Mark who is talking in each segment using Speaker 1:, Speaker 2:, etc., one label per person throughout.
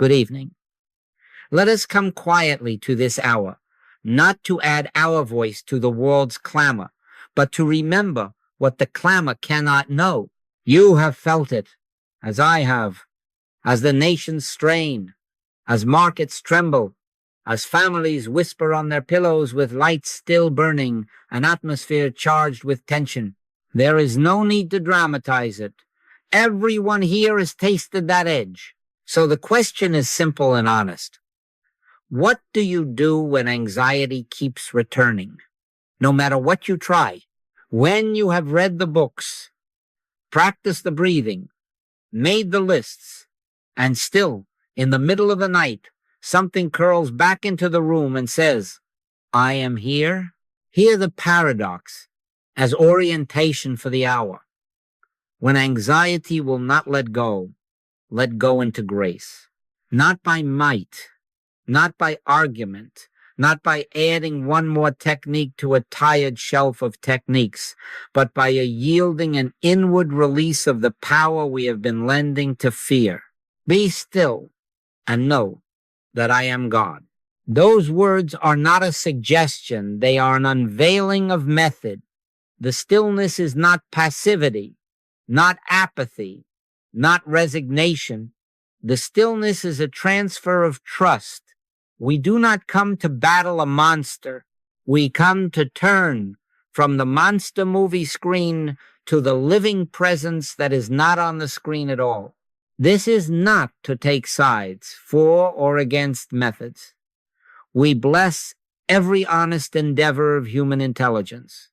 Speaker 1: Good evening. Let us come quietly to this hour, not to add our voice to the world's clamor, but to remember what the clamor cannot know. You have felt it, as I have, as the nations strain, as markets tremble, as families whisper on their pillows with lights still burning, an atmosphere charged with tension. There is no need to dramatize it. Everyone here has tasted that edge. So the question is simple and honest. What do you do when anxiety keeps returning? No matter what you try, when you have read the books, practiced the breathing, made the lists, and still, in the middle of the night, something curls back into the room and says, I am here. Hear the paradox as orientation for the hour. When anxiety will not let go into grace. Not by might, not by argument, not by adding one more technique to a tired shelf of techniques, but by a yielding and inward release of the power we have been lending to fear. Be still and know that I am God. Those words are not a suggestion. They are an unveiling of method. The stillness is not passivity, not apathy, not resignation. The stillness is a transfer of trust. We do not come to battle a monster. We come to turn from the monster movie screen to the living presence that is not on the screen at all. This is not to take sides for or against methods. We bless every honest endeavor of human intelligence.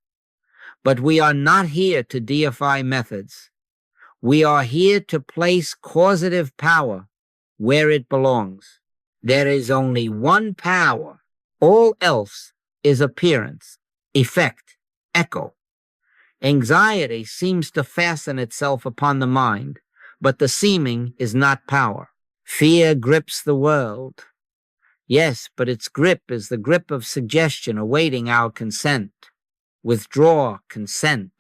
Speaker 1: But we are not here to deify methods. We are here to place causative power where it belongs. There is only one power. All else is appearance, effect, echo. Anxiety seems to fasten itself upon the mind, but the seeming is not power. Fear grips the world. Yes, but its grip is the grip of suggestion awaiting our consent. Withdraw consent,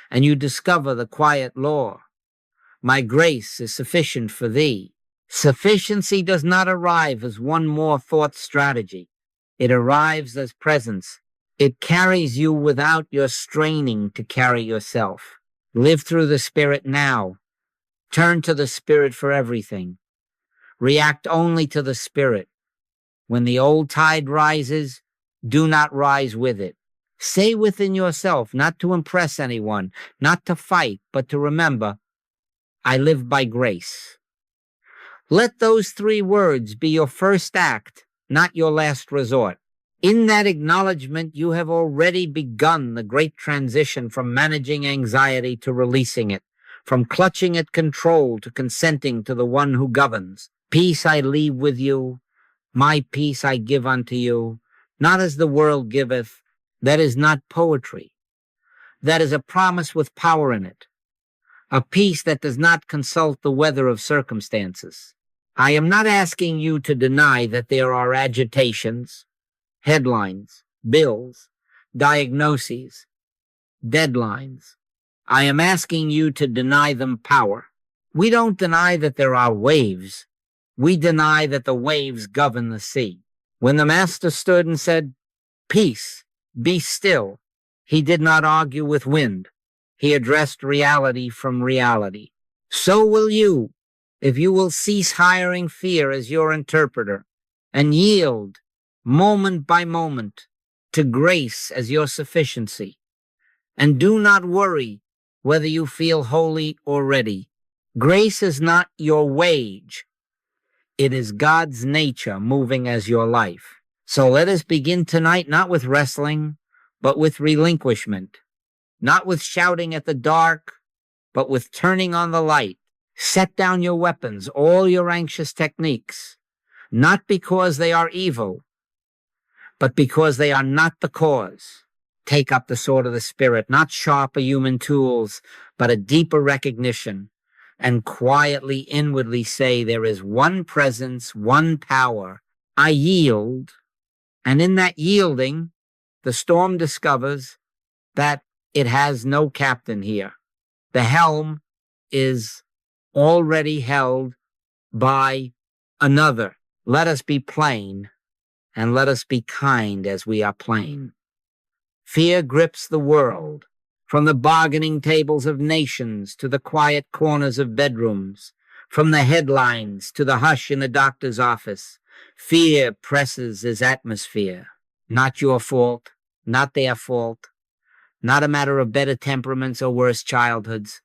Speaker 1: and you discover the quiet law. My grace is sufficient for thee. Sufficiency does not arrive as one more thought strategy. It arrives as presence. It carries you without your straining to carry yourself. Live through the Spirit now. Turn to the Spirit for everything. React only to the Spirit. When the old tide rises, do not rise with it. Say within yourself, not to impress anyone, not to fight, but to remember, I live by grace. Let those 3 words be your first act, not your last resort. In that acknowledgement, you have already begun the great transition from managing anxiety to releasing it, from clutching at control to consenting to the one who governs. Peace I leave with you, my peace I give unto you, not as the world giveth. That is not poetry. That is a promise with power in it. A peace that does not consult the weather of circumstances. I am not asking you to deny that there are agitations, headlines, bills, diagnoses, deadlines. I am asking you to deny them power. We don't deny that there are waves. We deny that the waves govern the sea. When the Master stood and said, Peace, be still, he did not argue with wind. He addressed reality from reality. So will you, if you will cease hiring fear as your interpreter and yield, moment by moment, to grace as your sufficiency. And do not worry whether you feel holy or ready. Grace is not your wage. It is God's nature moving as your life. So let us begin tonight not with wrestling, but with relinquishment. Not with shouting at the dark, but with turning on the light. Set down your weapons, all your anxious techniques, not because they are evil, but because they are not the cause. Take up the sword of the Spirit, not sharper human tools, but a deeper recognition, and quietly, inwardly say, there is one presence, one power. I yield. And in that yielding, the storm discovers that it has no captain here. The helm is already held by Another, let us be plain, and let us be kind as we are plain. Fear grips the world, from the bargaining tables of nations to the quiet corners of bedrooms, from the headlines to the hush in the doctor's office. Fear presses its atmosphere. Not your fault, not their fault, not a matter of better temperaments or worse childhoods.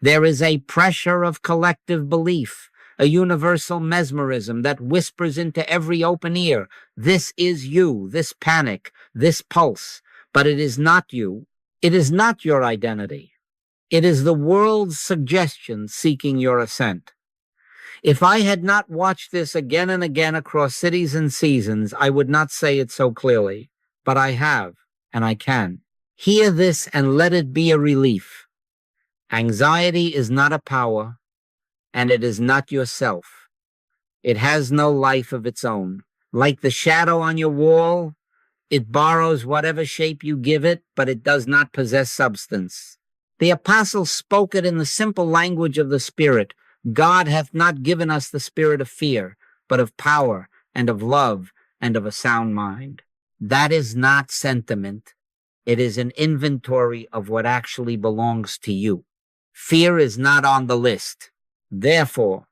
Speaker 1: There is a pressure of collective belief, a universal mesmerism that whispers into every open ear, this is you, this panic, this pulse, but it is not you. It is not your identity. It is the world's suggestion seeking your assent. If I had not watched this again and again across cities and seasons, I would not say it so clearly, but I have, and I can. Hear this and let it be a relief. Anxiety is not a power, and it is not yourself. It has no life of its own. Like the shadow on your wall, it borrows whatever shape you give it, but it does not possess substance. The apostle spoke it in the simple language of the Spirit. God hath not given us the spirit of fear, but of power and of love and of a sound mind. That is not sentiment. It is an inventory of what actually belongs to you. Fear is not on the list. Therefore,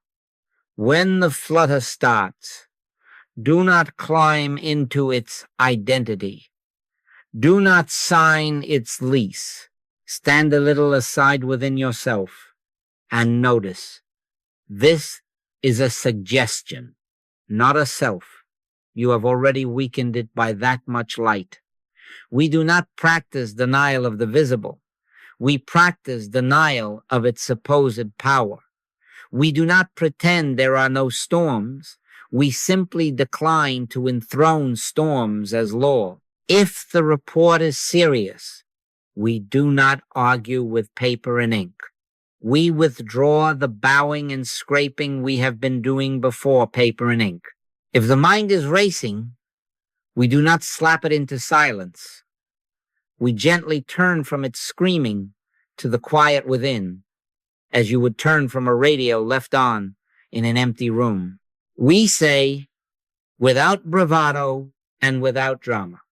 Speaker 1: when the flutter starts, do not climb into its identity. Do not sign its lease. Stand a little aside within yourself and notice. This is a suggestion, not a self. You have already weakened it by that much light. We do not practice denial of the visible. We practice denial of its supposed power. We do not pretend there are no storms. We simply decline to enthrone storms as law. If the report is serious, we do not argue with paper and ink. We withdraw the bowing and scraping we have been doing before paper and ink. If the mind is racing, we do not slap it into silence. We gently turn from its screaming to the quiet within, as you would turn from a radio left on in an empty room. We say, without bravado and without drama,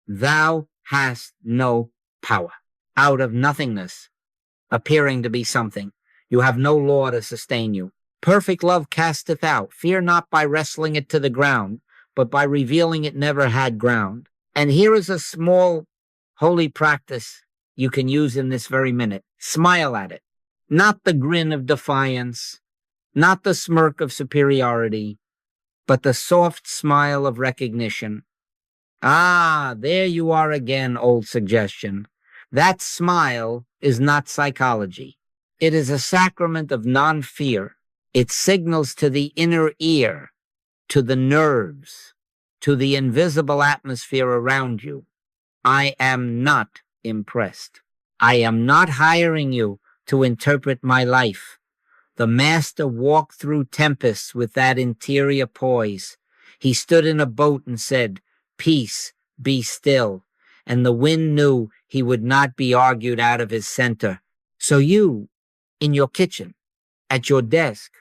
Speaker 1: thou hast no power. Out of nothingness, appearing to be something, you have no law to sustain you. Perfect love casteth out. Fear not by wrestling it to the ground, but by revealing it never had ground. And here is a small holy practice you can use in this very minute. Smile at it. Not the grin of defiance, not the smirk of superiority, but the soft smile of recognition. Ah, there you are again, old suggestion. That smile is not psychology. It is a sacrament of non-fear. It signals to the inner ear, to the nerves, to the invisible atmosphere around you. I am not impressed. I am not hiring you to interpret my life. The master walked through tempests with that interior poise. He stood in a boat and said, "Peace, be still." And the wind knew he would not be argued out of his center. So you, in your kitchen, at your desk,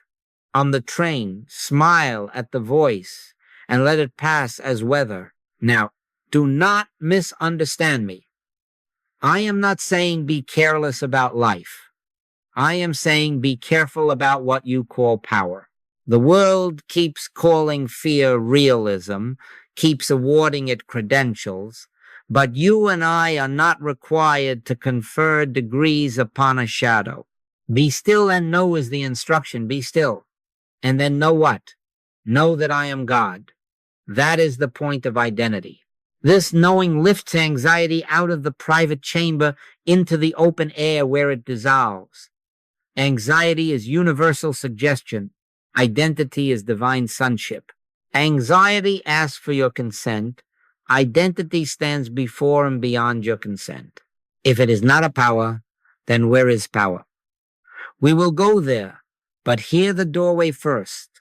Speaker 1: on the train, smile at the voice and let it pass as weather. Now, do not misunderstand me. I am not saying be careless about life. I am saying be careful about what you call power. The world keeps calling fear realism, keeps awarding it credentials, but you and I are not required to confer degrees upon a shadow. Be still and know is the instruction. Be still. And then know what? Know that I am God. That is the point of identity. This knowing lifts anxiety out of the private chamber into the open air where it dissolves. Anxiety is universal suggestion. Identity is divine sonship. Anxiety asks for your consent. Identity stands before and beyond your consent. If it is not a power, then where is power? We will go there, but hear the doorway first.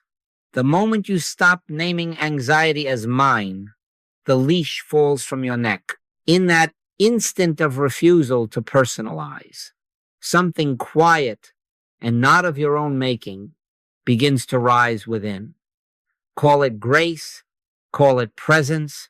Speaker 1: The moment you stop naming anxiety as mine, the leash falls from your neck. In that instant of refusal to personalize, something quiet and not of your own making begins to rise within. Call it grace, call it presence.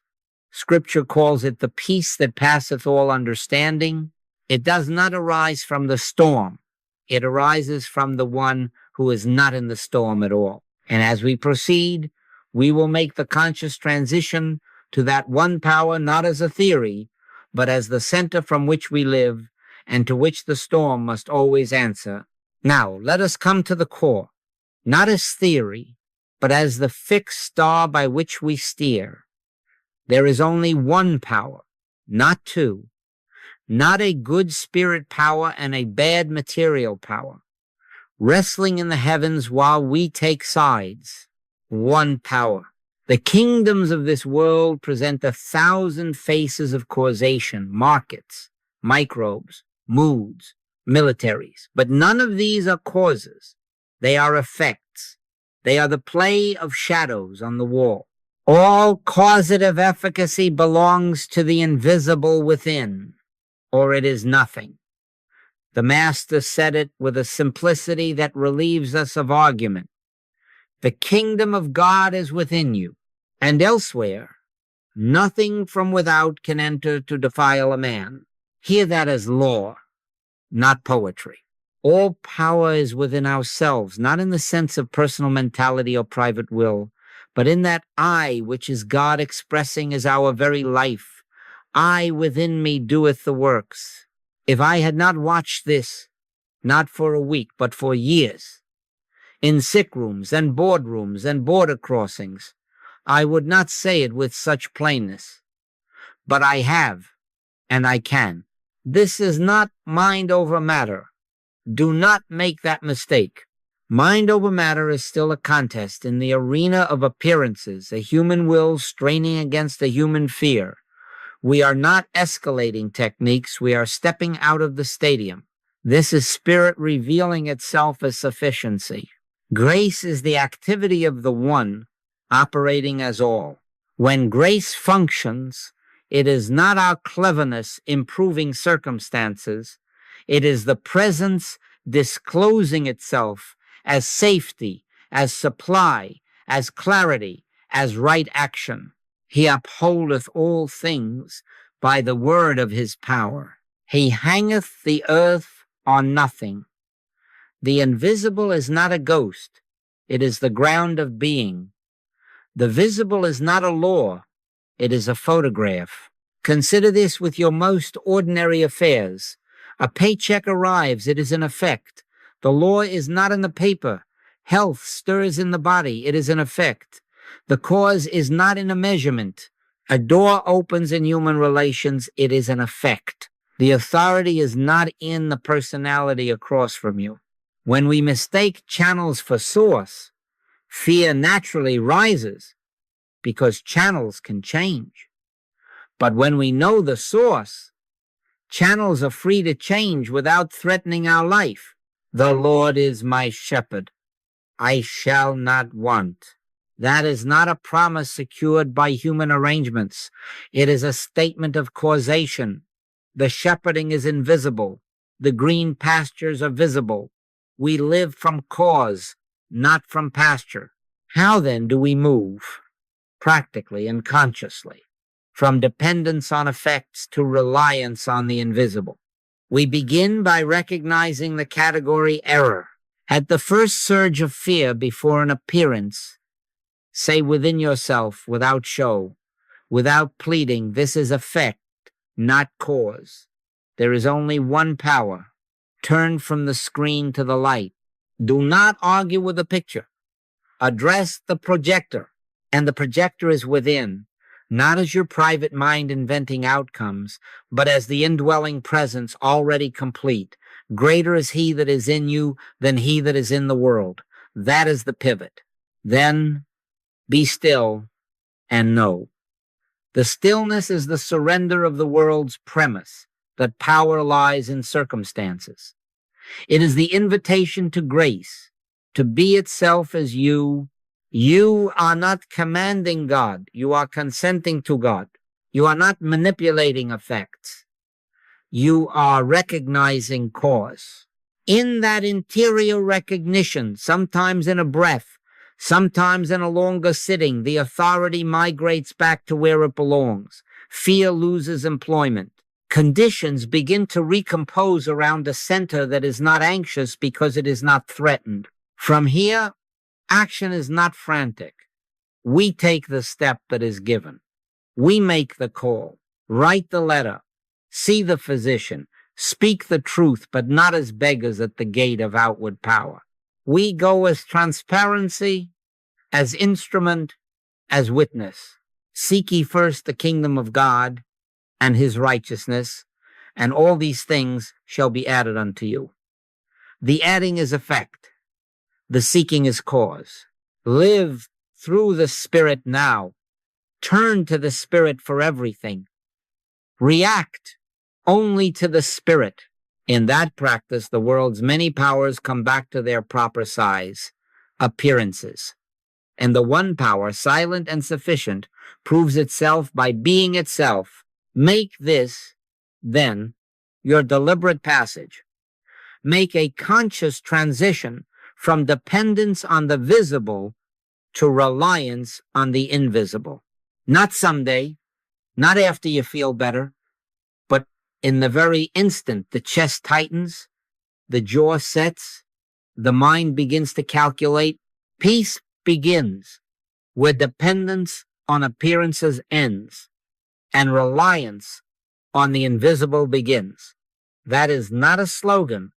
Speaker 1: Scripture calls it the peace that passeth all understanding. It does not arise from the storm. It arises from the one who is not in the storm at all. And as we proceed, we will make the conscious transition to that one power, not as a theory, but as the center from which we live and to which the storm must always answer. Now, let us come to the core, not as theory, but as the fixed star by which we steer. There is only one power, not two, not a good spirit power and a bad material power, wrestling in the heavens while we take sides. One power. The kingdoms of this world present 1,000 faces of causation, markets, microbes, moods, militaries, but none of these are causes. They are effects. They are the play of shadows on the wall. All causative efficacy belongs to the invisible within, or it is nothing. The Master said it with a simplicity that relieves us of argument. The kingdom of God is within you, and elsewhere. Nothing from without can enter to defile a man. Hear that as law, not poetry. All power is within ourselves, not in the sense of personal mentality or private will, but in that I which is God expressing as our very life. I within me doeth the works. If I had not watched this, not for a week, but for years, in sick rooms and boardrooms and border crossings, I would not say it with such plainness. But I have, and I can. This is not mind over matter. Do not make that mistake. Mind over matter is still a contest in the arena of appearances, a human will straining against a human fear. We are not escalating techniques. We are stepping out of the stadium. This is spirit revealing itself as sufficiency. Grace is the activity of the one operating as all. When grace functions, it is not our cleverness improving circumstances. It is the presence disclosing itself as safety, as supply, as clarity, as right action. He upholdeth all things by the word of his power. He hangeth the earth on nothing. The invisible is not a ghost. It is the ground of being. The visible is not a law. It is a photograph. Consider this with your most ordinary affairs. A paycheck arrives. It is an effect. The law is not in the paper. Health stirs in the body. It is an effect. The cause is not in a measurement. A door opens in human relations. It is an effect. The authority is not in the personality across from you. When we mistake channels for source, fear naturally rises because channels can change. But when we know the source, channels are free to change without threatening our life. The Lord is my shepherd. I shall not want. That is not a promise secured by human arrangements. It is a statement of causation. The shepherding is invisible. The green pastures are visible. We live from cause, not from pasture. How then do we move, practically and consciously, from dependence on effects to reliance on the invisible? We begin by recognizing the category error. At the first surge of fear before an appearance, say within yourself, without show, without pleading, this is effect, not cause. There is only one power. Turn from the screen to the light. Do not argue with the picture. Address the projector, and the projector is within, not as your private mind inventing outcomes, but as the indwelling presence already complete. Greater is he that is in you than he that is in the world. That is the pivot. Then be still and know. The stillness is the surrender of the world's premise that power lies in circumstances. It is the invitation to grace, to be itself as you. You are not commanding God. You are consenting to God. You are not manipulating effects. You are recognizing cause. In that interior recognition, sometimes in a breath, Sometimes in a longer sitting, the authority migrates back to where it belongs. Fear loses employment. Conditions begin to recompose around a center that is not anxious because it is not threatened. From here, action is not frantic. We take the step that is given. We make the call, write the letter, see the physician, speak the truth, but not as beggars at the gate of outward power. We go as transparency, as instrument, as witness. Seek ye first the kingdom of God and his righteousness, and all these things shall be added unto you. The adding is effect. The seeking is cause. Live through the Spirit now. Turn to the Spirit for everything. React only to the Spirit. In that practice, the world's many powers come back to their proper size, appearances. And the one power, silent and sufficient, proves itself by being itself. Make this, then, your deliberate passage. Make a conscious transition from dependence on the visible to reliance on the invisible. Not someday, not after you feel better, but in the very instant the chest tightens, the jaw sets, the mind begins to calculate. Peace begins where dependence on appearances ends and reliance on the invisible begins. That is not a slogan.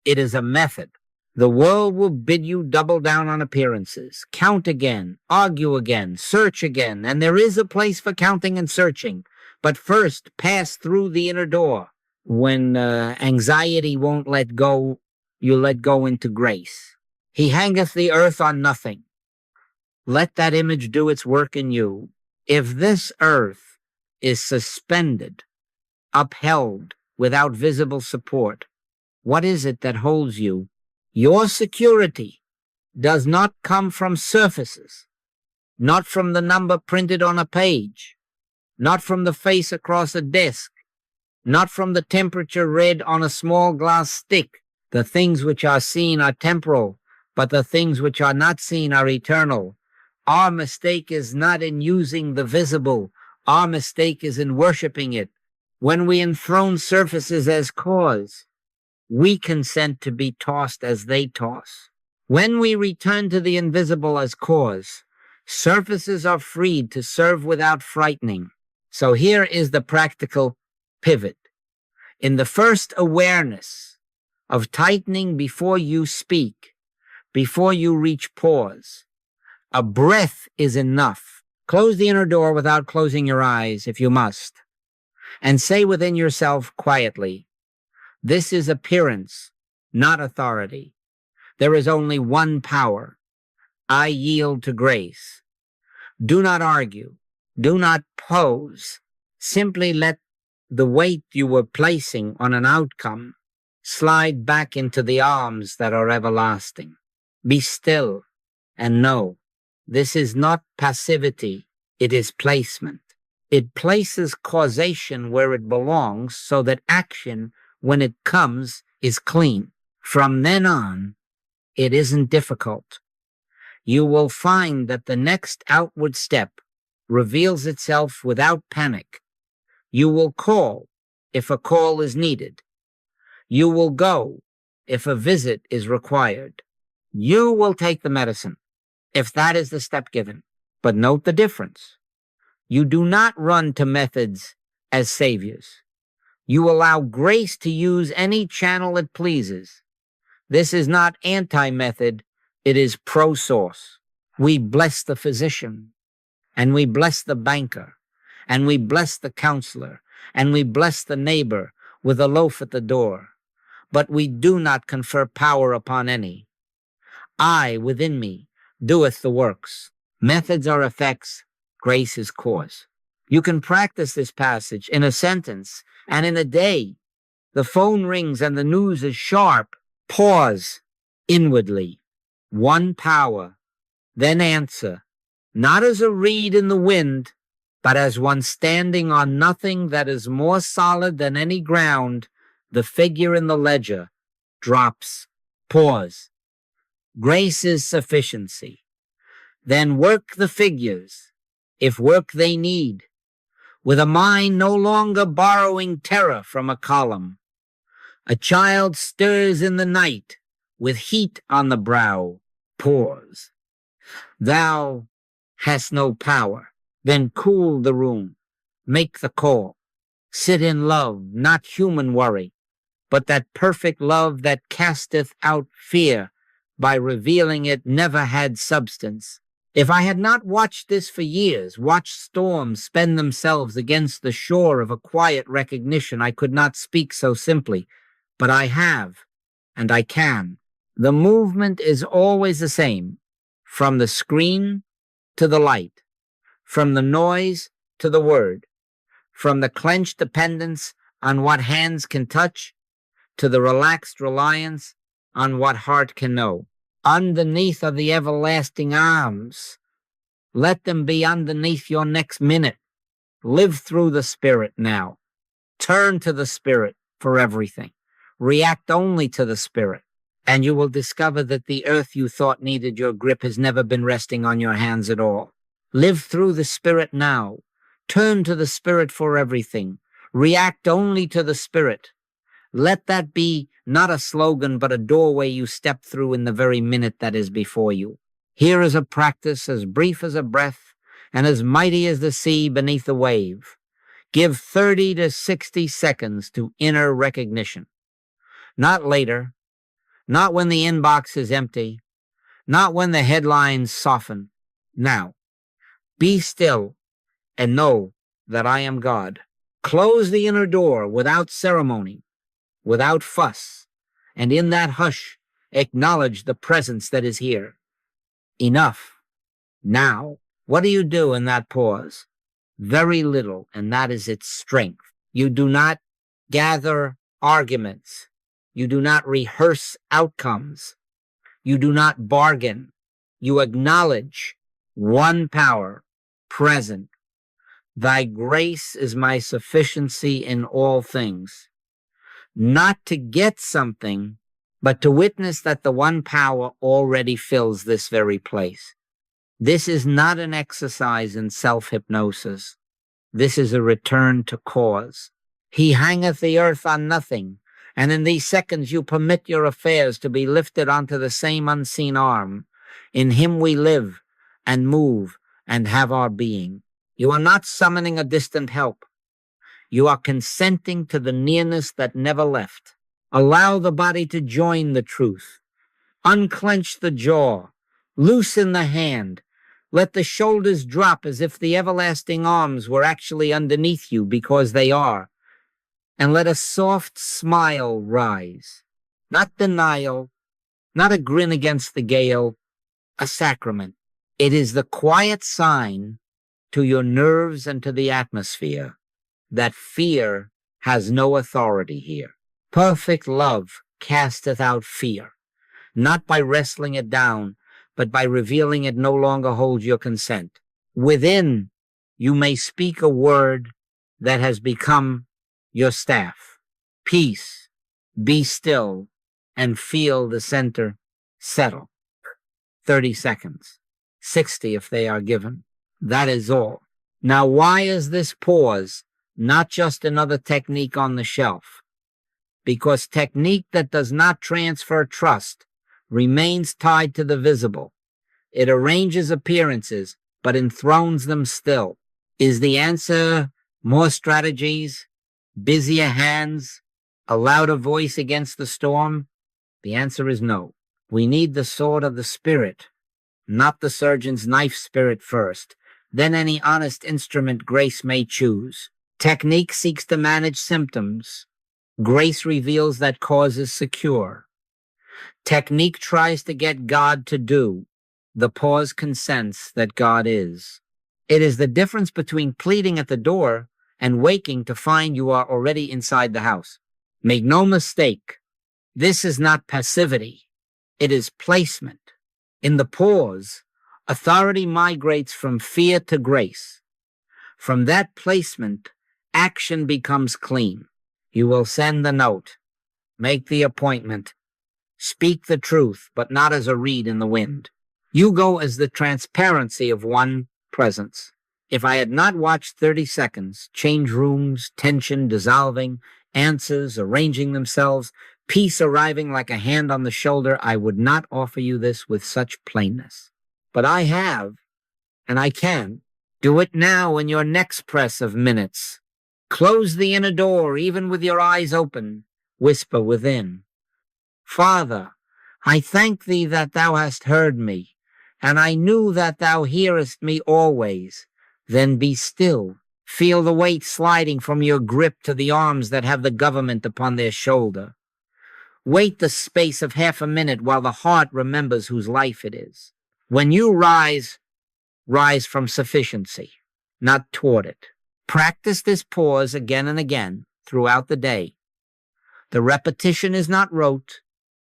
Speaker 1: It is a method. The world will bid you double down on appearances, count again, argue again, search again, and there is a place for counting and searching. But first, pass through the inner door. When anxiety won't let go, you let go into grace. He hangeth the earth on nothing. Let that image do its work in you. If this earth is suspended, upheld, without visible support, what is it that holds you? Your security does not come from surfaces, not from the number printed on a page, not from the face across a desk, not from the temperature read on a small glass stick. The things which are seen are temporal, but the things which are not seen are eternal. Our mistake is not in using the visible. Our mistake is in worshiping it. When we enthrone surfaces as cause, we consent to be tossed as they toss. When we return to the invisible as cause, surfaces are freed to serve without frightening. So here is the practical pivot. In the first awareness of tightening before you speak, before you reach pause, a breath is enough. Close the inner door without closing your eyes if you must, and say within yourself quietly, this is appearance, not authority. There is only one power. I yield to grace. Do not argue. Do not pose. Simply let the weight you were placing on an outcome slide back into the arms that are everlasting. Be still and know this is not passivity. It is placement. It places causation where it belongs so that action, when it comes, is clean. From then on, it isn't difficult. You will find that the next outward step reveals itself without panic. You will call if a call is needed. You will go if a visit is required. You will take the medicine if that is the step given. But note the difference. You do not run to methods as saviors. You allow grace to use any channel it pleases. This is not anti-method, it is pro-source. We bless the physician, and we bless the banker, and we bless the counselor, and we bless the neighbor with a loaf at the door. But we do not confer power upon any. I, within me, doeth the works. Methods are effects, grace is cause. You can practice this passage in a sentence, and in a day. The phone rings and the news is sharp. Pause inwardly. One power. Then answer, not as a reed in the wind, but as one standing on nothing that is more solid than any ground. The figure in the ledger drops. Pause. Grace is sufficiency. Then work the figures, if work they need, with a mind no longer borrowing terror from a column. A child stirs in the night with heat on the brow. Pause. Thou hast no power. Then cool the room. Make the call. Sit in love, not human worry, but that perfect love that casteth out fear by revealing it never had substance. If I had not watched this for years, watched storms spend themselves against the shore of a quiet recognition, I could not speak so simply. But I have, and I can. The movement is always the same, from the screen to the light, from the noise to the word, from the clenched dependence on what hands can touch to the relaxed reliance on what heart can know. Underneath are the everlasting arms. Let them be underneath your next minute. Live through the Spirit now. Turn to the Spirit for everything. React only to the Spirit, and you will discover that the earth you thought needed your grip has never been resting on your hands at all. Live through the Spirit now. Turn to the Spirit for everything. React only to the Spirit. Let that be not a slogan, but a doorway you step through in the very minute that is before you. Here is a practice as brief as a breath and as mighty as the sea beneath the wave. Give 30 to 60 seconds to inner recognition. Not later, not when the inbox is empty, not when the headlines soften. Now, be still and know that I am God. Close the inner door without ceremony, without fuss, and in that hush, acknowledge the presence that is here. Enough. Now, what do you do in that pause? Very little, and that is its strength. You do not gather arguments. You do not rehearse outcomes. You do not bargain. You acknowledge one power, present. Thy grace is my sufficiency in all things. Not to get something, but to witness that the one power already fills this very place. This is not an exercise in self-hypnosis. This is a return to cause. He hangeth the earth on nothing, and in these seconds you permit your affairs to be lifted onto the same unseen arm. In him we live and move and have our being. You are not summoning a distant help. You are consenting to the nearness that never left. Allow the body to join the truth. Unclench the jaw. Loosen the hand. Let the shoulders drop as if the everlasting arms were actually underneath you, because they are. And let a soft smile rise. Not denial, not a grin against the gale, a sacrament. It is the quiet sign to your nerves and to the atmosphere that fear has no authority here. Perfect love casteth out fear, not by wrestling it down, but by revealing it no longer holds your consent. Within, you may speak a word that has become your staff. Peace, be still, and feel the center settle. 30 seconds, 60 if they are given. That is all. Now, why is this pause not just another technique on the shelf? Because technique that does not transfer trust remains tied to the visible. It arranges appearances, but enthrones them still. Is the answer more strategies, busier hands, a louder voice against the storm? The answer is no. We need the sword of the Spirit, not the surgeon's knife spirit first. Then any honest instrument grace may choose. Technique seeks to manage symptoms. Grace reveals that cause is secure. Technique tries to get God to do. The pause consents that God is. It is the difference between pleading at the door and waking to find you are already inside the house. Make no mistake, this is not passivity. It is placement. In the pause, authority migrates from fear to grace. From that placement, action becomes clean. You will send the note, make the appointment, speak the truth, but not as a reed in the wind. You go as the transparency of one presence. If I had not watched 30 seconds, change rooms, tension dissolving, answers arranging themselves, peace arriving like a hand on the shoulder, I would not offer you this with such plainness. But I have, and I can. Do it now in your next press of minutes. Close the inner door, even with your eyes open. Whisper within. Father, I thank thee that thou hast heard me, and I knew that thou hearest me always. Then be still. Feel the weight sliding from your grip to the arms that have the government upon their shoulder. Wait the space of half a minute while the heart remembers whose life it is. When you rise, rise from sufficiency, not toward it. Practice this pause again and again throughout the day. The repetition is not rote,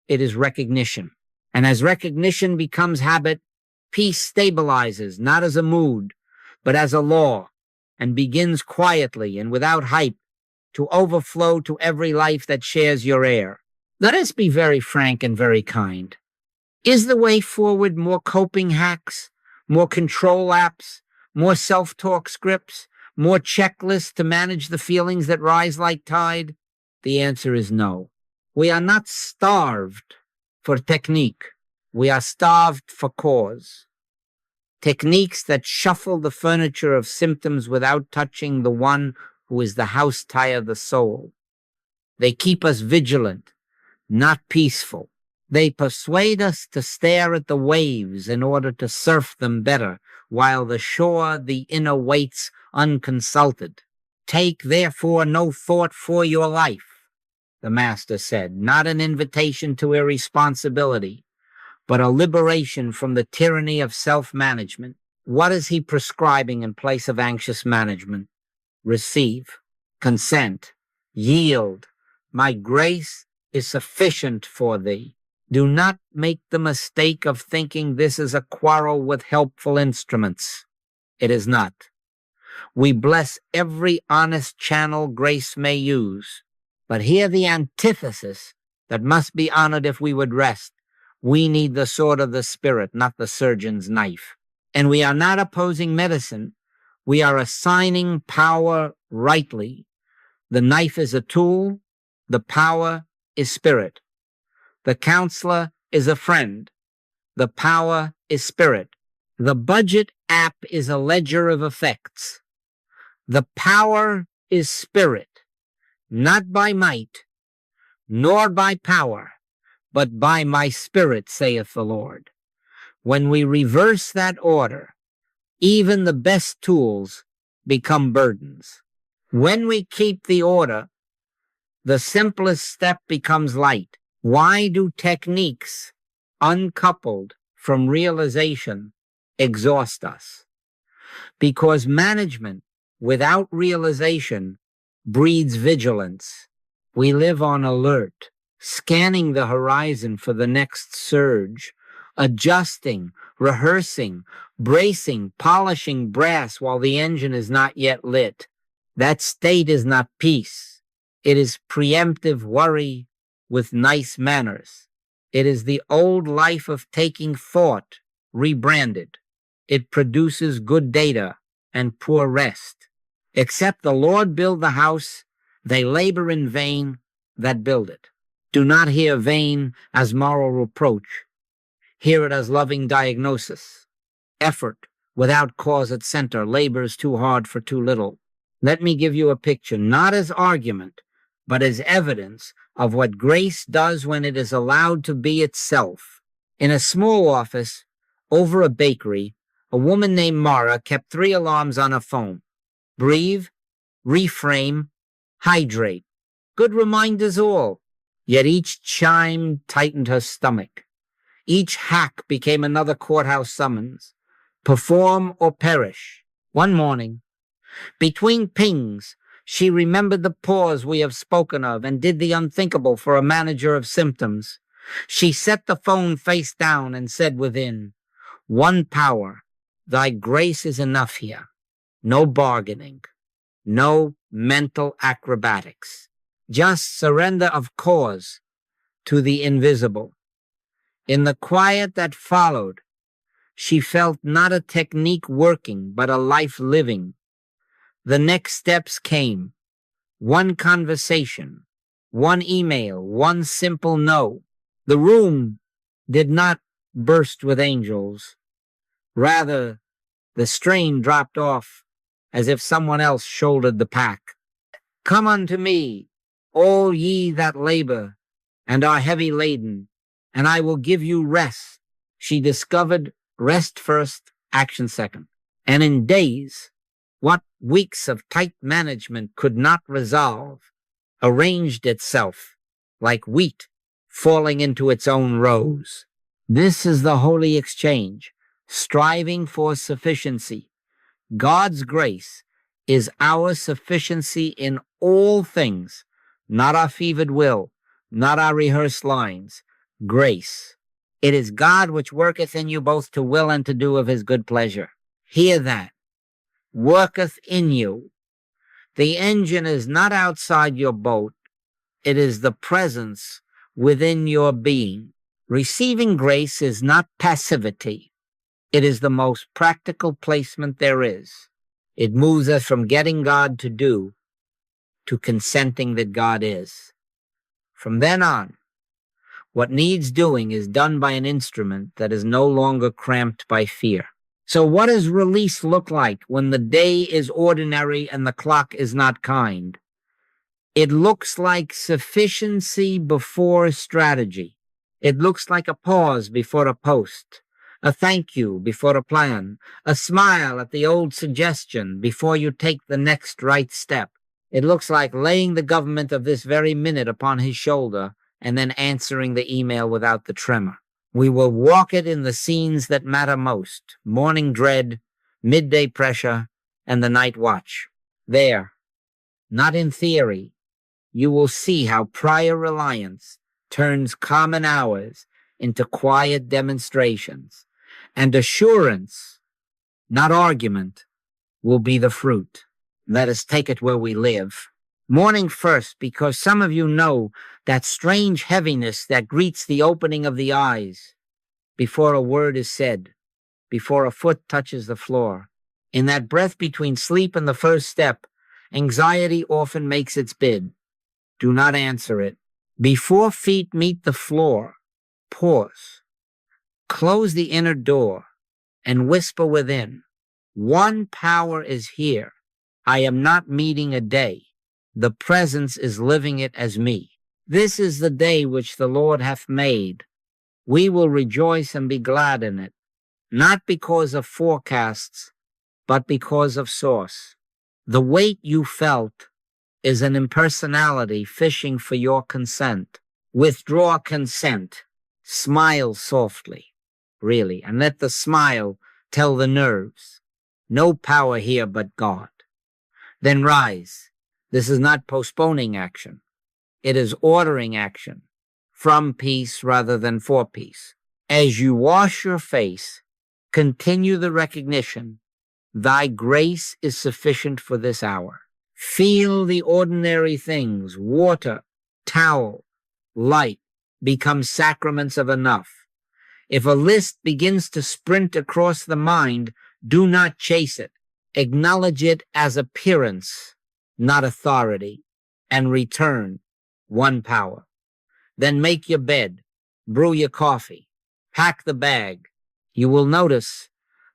Speaker 1: it is recognition. And as recognition becomes habit, peace stabilizes not as a mood, but as a law, and begins quietly and without hype to overflow to every life that shares your air. Let us be very frank and very kind. Is the way forward more coping hacks, more control apps, more self-talk scripts, more checklists to manage the feelings that rise like tide? The answer is no. We are not starved for technique. We are starved for cause. Techniques that shuffle the furniture of symptoms without touching the one who is the house tie of the soul. They keep us vigilant, not peaceful. They persuade us to stare at the waves in order to surf them better, while the shore the inner waits unconsulted. Take, therefore, no thought for your life, the Master said, not an invitation to irresponsibility, but a liberation from the tyranny of self-management. What is he prescribing in place of anxious management? Receive, consent, yield. My grace is sufficient for thee. Do not make the mistake of thinking this is a quarrel with helpful instruments. It is not. We bless every honest channel grace may use, but hear the antithesis that must be honored if we would rest. We need the sword of the Spirit, not the surgeon's knife. And we are not opposing medicine. We are assigning power rightly. The knife is a tool. The power is spirit. The counselor is a friend. The power is spirit. The budget app is a ledger of effects. The power is spirit, not by might, nor by power, but by my spirit, saith the Lord. When we reverse that order, even the best tools become burdens. When we keep the order, the simplest step becomes light. Why do techniques, uncoupled from realization, exhaust us? Because management without realization breeds vigilance. We live on alert, scanning the horizon for the next surge, adjusting, rehearsing, bracing, polishing brass while the engine is not yet lit. That state is not peace. It is preemptive worry with nice manners. It is the old life of taking thought rebranded. It produces good data and poor rest. Except the Lord build the house, they labor in vain that build it. Do not hear vain as moral reproach. Hear it as loving diagnosis. Effort without cause at center labors too hard for too little. Let me give you a picture, not as argument, but as evidence of what grace does when it is allowed to be itself. In a small office over a bakery, a woman named Mara kept 3 alarms on her phone. Breathe, reframe, hydrate. Good reminders all. Yet each chime tightened her stomach. Each hack became another courthouse summons. Perform or perish. One morning, between pings, she remembered the pause we have spoken of and did the unthinkable for a manager of symptoms. She set the phone face down and said within, one power, thy grace is enough here. No bargaining, no mental acrobatics, just surrender of cause to the invisible. In the quiet that followed, She felt not a technique working, but a life living. The next steps came. One conversation, one email, one simple no. The room did not burst with angels. Rather, the strain dropped off as if someone else shouldered the pack. Come unto me, all ye that labor and are heavy laden, and I will give you rest. She discovered rest first, action second. And in days, what weeks of tight management could not resolve, arranged itself like wheat falling into its own rows. This is the holy exchange, striving for sufficiency. God's grace is our sufficiency in all things, not our fevered will, not our rehearsed lines. Grace. It is God which worketh in you both to will and to do of his good pleasure. Hear that. Worketh in you. The engine is not outside your boat. It is the presence within your being. Receiving grace is not passivity. It is the most practical placement there is. It moves us from getting God to do to consenting that God is. From then on, what needs doing is done by an instrument that is no longer cramped by fear. So what does release look like when the day is ordinary and the clock is not kind? It looks like sufficiency before strategy. It looks like a pause before a post, a thank you before a plan, a smile at the old suggestion before you take the next right step. It looks like laying the government of this very minute upon his shoulder and then answering the email without the tremor. We will walk it in the scenes that matter most: morning dread, midday pressure, and the night watch. There, not in theory, you will see how prior reliance turns common hours into quiet demonstrations, and assurance, not argument, will be the fruit. Let us take it where we live. Morning first, because some of you know that strange heaviness that greets the opening of the eyes before a word is said, before a foot touches the floor. In that breath between sleep and the first step, anxiety often makes its bid. Do not answer it. Before feet meet the floor, pause. Close the inner door and whisper within, one power is here. I am not meeting a day. The presence is living it as me. This is the day which the Lord hath made. We will rejoice and be glad in it, not because of forecasts, but because of source. The weight you felt is an impersonality fishing for your consent. Withdraw consent. Smile softly, really, and let the smile tell the nerves. No power here but God. Then rise. This is not postponing action. It is ordering action from peace rather than for peace. As you wash your face, continue the recognition. Thy grace is sufficient for this hour. Feel the ordinary things, water, towel, light, become sacraments of enough. If a list begins to sprint across the mind, do not chase it. Acknowledge it as appearance, not authority, and return one power. Then make your bed, brew your coffee, pack the bag. You will notice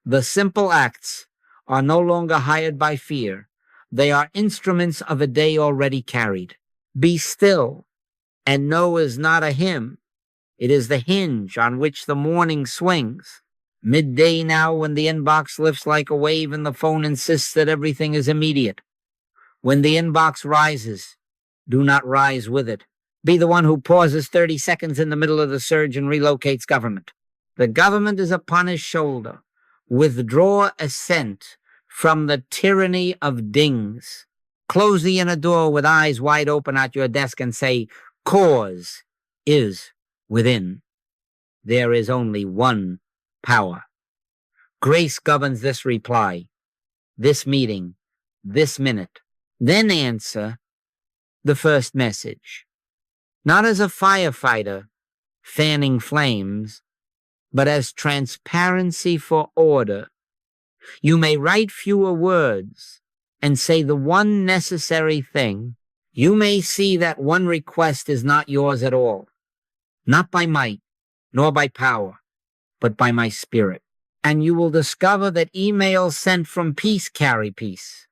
Speaker 1: the simple acts are no longer hired by fear. They are instruments of a day already carried. Be still and know is not a hymn. It is the hinge on which the morning swings. Midday now, when the inbox lifts like a wave and the phone insists that everything is immediate. When the inbox rises, do not rise with it. Be the one who pauses 30 seconds in the middle of the surge and relocates government. The government is upon his shoulder. Withdraw assent from the tyranny of dings. Close the inner door with eyes wide open at your desk and say, cause is within. There is only one power. Grace governs this reply, this meeting, this minute. Then answer the first message. Not as a firefighter fanning flames, but as transparency for order. You may write fewer words and say the one necessary thing. You may see that one request is not yours at all, not by might, nor by power, but by my spirit. And you will discover that emails sent from peace carry peace.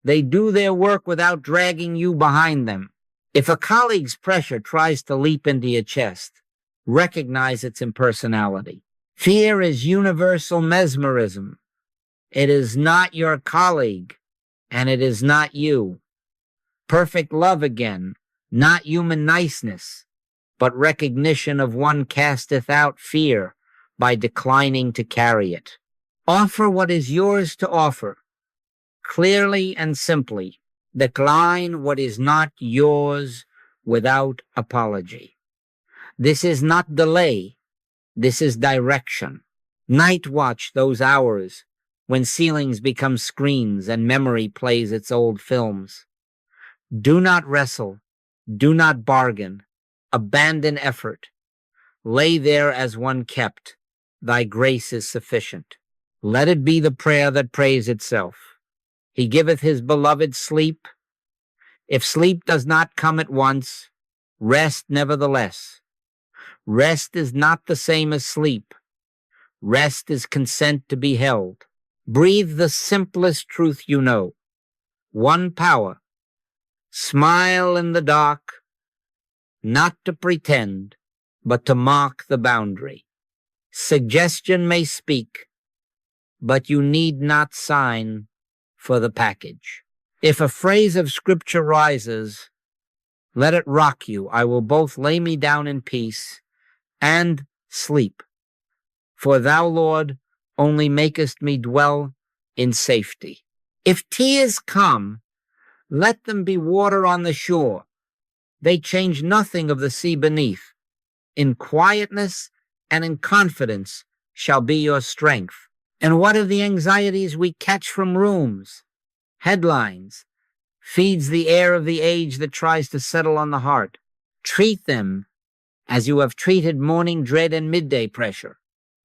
Speaker 1: They do their work without dragging you behind them. If a colleague's pressure tries to leap into your chest, recognize its impersonality. Fear is universal mesmerism. It is not your colleague, and it is not you. Perfect love again, not human niceness, but recognition of one casteth out fear by declining to carry it. Offer what is yours to offer, clearly and simply. Decline what is not yours without apology. This is not delay. This is direction. Night watch those hours when ceilings become screens and memory plays its old films. Do not wrestle. Do not bargain. Abandon effort. Lay there as one kept. Thy grace is sufficient. Let it be the prayer that prays itself. He giveth his beloved sleep. If sleep does not come at once, rest nevertheless. Rest is not the same as sleep. Rest is consent to be held. Breathe the simplest truth you know. One power. Smile in the dark, not to pretend, but to mark the boundary. Suggestion may speak, but you need not sign for the package. If a phrase of scripture rises, let it rock you. I will both lay me down in peace and sleep. For thou, Lord, only makest me dwell in safety. If tears come, let them be water on the shore. They change nothing of the sea beneath. In quietness and in confidence shall be your strength. And what are the anxieties we catch from rooms? Headlines. Feeds the air of the age that tries to settle on the heart. Treat them as you have treated morning dread and midday pressure.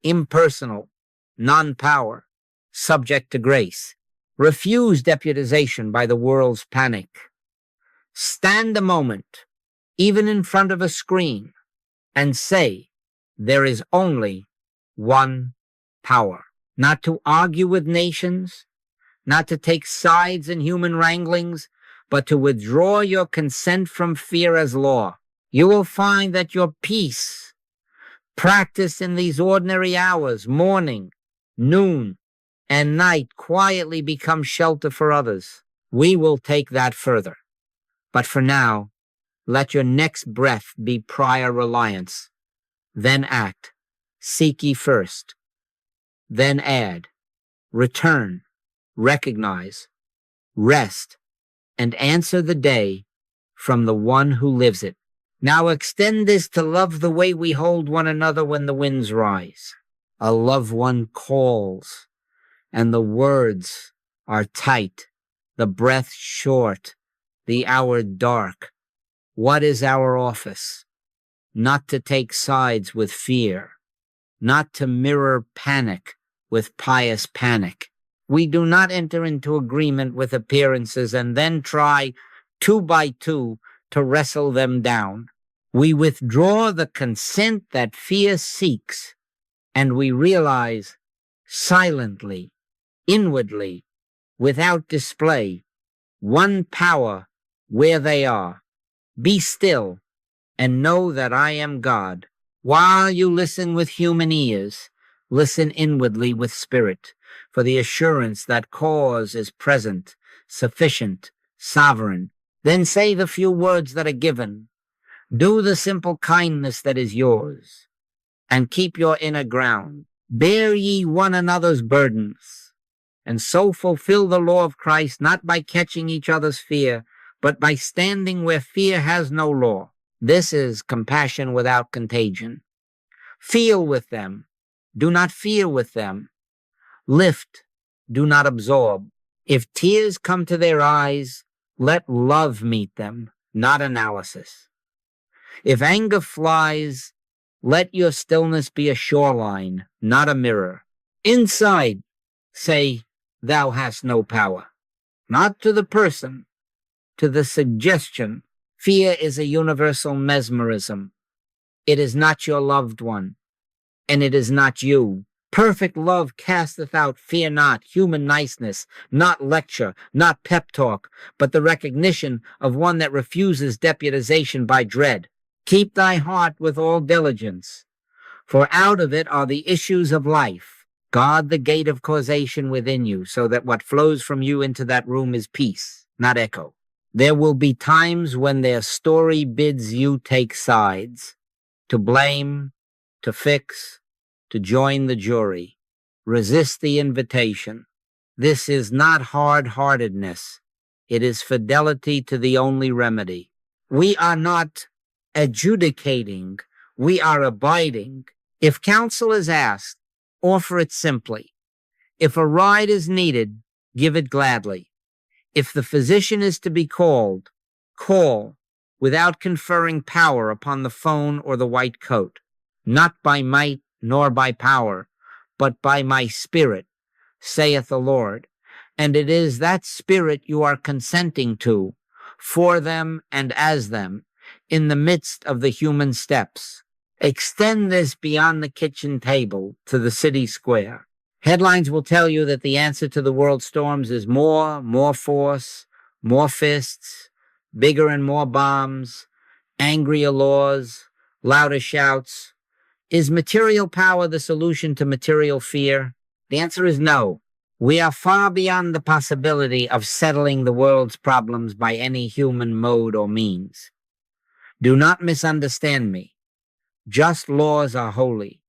Speaker 1: Impersonal, non-power, subject to grace. Refuse deputization by the world's panic. Stand a moment, even in front of a screen, and say, there is only one power. Not to argue with nations, not to take sides in human wranglings, but to withdraw your consent from fear as law. You will find that your peace, practiced in these ordinary hours, morning, noon, and night, quietly becomes shelter for others. We will take that further. But for now, let your next breath be prior reliance. Then act. Seek ye first. Then add. Return. Recognize. Rest. And answer the day from the one who lives it. Now extend this to love the way we hold one another when the winds rise. A loved one calls, and the words are tight, the breath short, the hour dark. What is our office? Not to take sides with fear, not to mirror panic with pious panic. We do not enter into agreement with appearances and then try 2 by 2 to wrestle them down. We withdraw the consent that fear seeks, and we realize silently, inwardly, without display, one power where they are. Be still and know that I am God. While you listen with human ears, listen inwardly with spirit, for the assurance that cause is present, sufficient, sovereign. Then say the few words that are given. Do the simple kindness that is yours, and keep your inner ground. Bear ye one another's burdens, and so fulfill the law of Christ, not by catching each other's fear, but by standing where fear has no law. This is compassion without contagion. Feel with them. Do not fear with them. Lift. Do not absorb. If tears come to their eyes, let love meet them, not analysis. If anger flies, Let your stillness be a shoreline, not a mirror. Inside, say, thou hast no power. Not to the person, to the suggestion. Fear is a universal mesmerism. It is not your loved one, and it is not you. Perfect love casteth out fear not, human niceness, not lecture, not pep talk, but the recognition of one that refuses deputization by dread. Keep thy heart with all diligence, for out of it are the issues of life. Guard the gate of causation within you, so that what flows from you into that room is peace, not echo. There will be times when their story bids you take sides, to blame, to fix, to join the jury. Resist the invitation. This is not hard-heartedness. It is fidelity to the only remedy. We are not adjudicating. We are abiding. If counsel is asked, offer it simply. If a ride is needed, give it gladly. If the physician is to be called, call without conferring power upon the phone or the white coat. Not by might nor by power, but by my spirit, saith the Lord. And it is that spirit you are consenting to, for them and as them, in the midst of the human steps. Extend this beyond the kitchen table to the city square. Headlines will tell you that the answer to the world storms is more force, more fists, bigger and more bombs, angrier laws, louder shouts. Is material power the solution to material fear? The answer is no. We are far beyond the possibility of settling the world's problems by any human mode or means. Do not misunderstand me. Just laws are holy.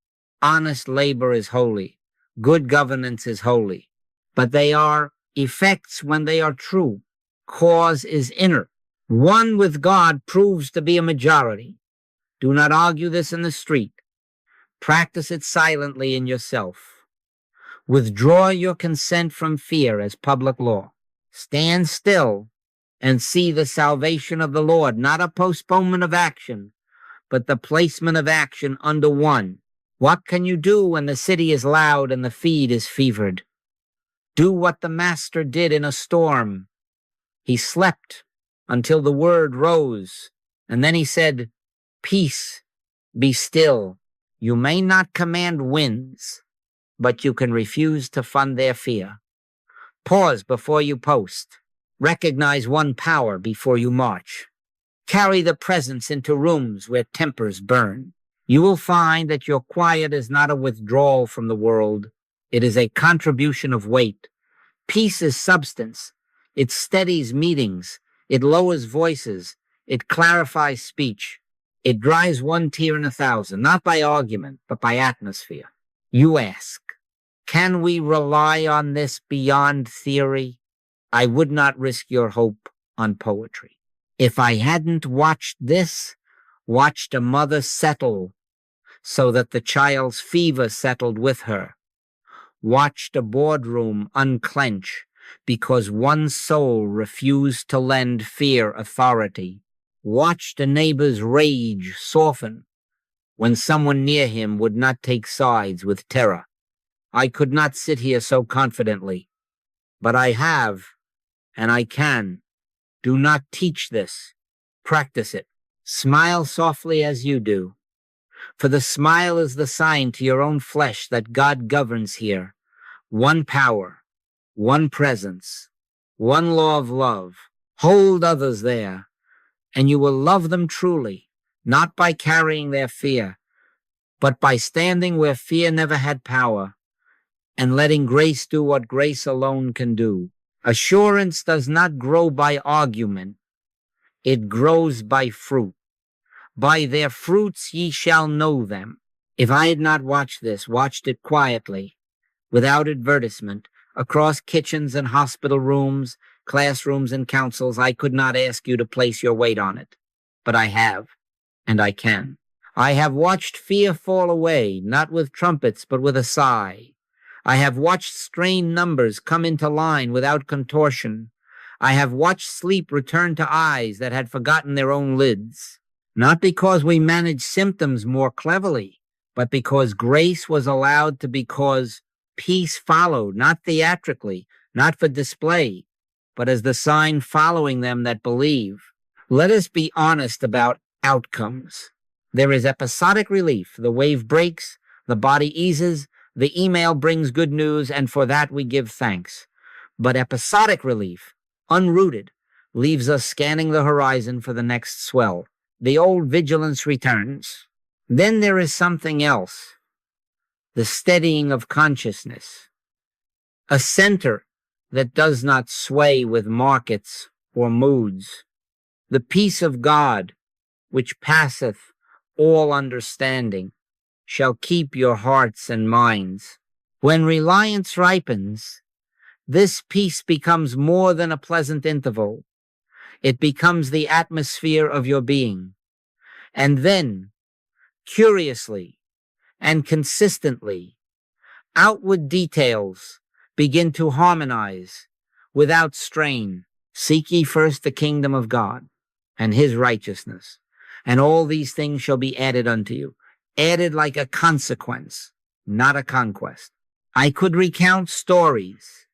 Speaker 1: Honest labor is holy. Good governance is holy. But they are effects when they are true. Cause is inner. One with God proves to be a majority. Do not argue this in the street. Practice it silently in yourself. Withdraw your consent from fear as public law. Stand still and see the salvation of the Lord, not a postponement of action, but the placement of action under one. What can you do when the city is loud and the feed is fevered? Do what the master did in a storm. He slept until the word rose, and then he said, "Peace, be still." You may not command winds, but you can refuse to fund their fear. Pause before you post. Recognize one power before you march. Carry the presence into rooms where tempers burn. You will find that your quiet is not a withdrawal from the world. It is a contribution of weight. Peace is substance. It steadies meetings. It lowers voices. It clarifies speech. It dries one tear in 1,000, not by argument, but by atmosphere. You ask, can we rely on this beyond theory? I would not risk your hope on poetry. If I hadn't watched a mother settle so that the child's fever settled with her, watched a boardroom unclench because one soul refused to lend fear authority, watched a neighbor's rage soften when someone near him would not take sides with terror, I could not sit here so confidently. But I have, and I can. Do not teach this. Practice it. Smile softly as you do. For the smile is the sign to your own flesh that God governs here. One power, one presence, one law of love. Hold others there, and you will love them truly, not by carrying their fear, but by standing where fear never had power, and letting grace do what grace alone can do. Assurance does not grow by argument. It grows by fruit. By their fruits ye shall know them. If I had not watched it quietly, without advertisement, across kitchens and hospital rooms, classrooms and councils, I could not ask you to place your weight on it. But I have, and I can. I have watched fear fall away, not with trumpets, but with a sigh. I have watched strained numbers come into line without contortion. I have watched sleep return to eyes that had forgotten their own lids. not because we manage symptoms more cleverly, but because grace was allowed to because peace followed, not theatrically, not for display, but as the sign following them that believe. Let us be honest about outcomes. There is episodic relief. The wave breaks, the body eases, the email brings good news, and for that we give thanks. But episodic relief, unrooted, leaves us scanning the horizon for the next swell. The old vigilance returns. Then there is something else, the steadying of consciousness, a center that does not sway with markets or moods, the peace of God, which passeth all understanding, shall keep your hearts and minds. When reliance ripens, this peace becomes more than a pleasant interval. It becomes the atmosphere of your being. And then, curiously and consistently, outward details begin to harmonize without strain. Seek ye first the kingdom of God and his righteousness, and all these things shall be added unto you. Added like a consequence, not a conquest. I could recount stories,